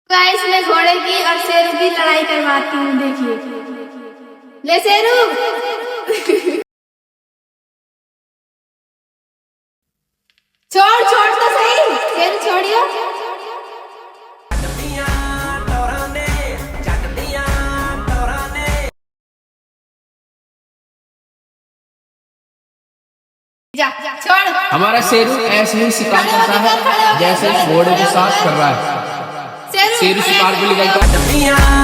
Guys मैं घोड़े की और शेरू की लड़ाई करवाती हूँ। देखिए, ले शेरू। छोड़ छोड़ तो सही, शेरू छोड़ियो। जा छोड़। हमारा शेरू ऐसे ही शिकार करता है जैसे घोड़े के साथ कर रहा है। शेरू शिकार को लेकर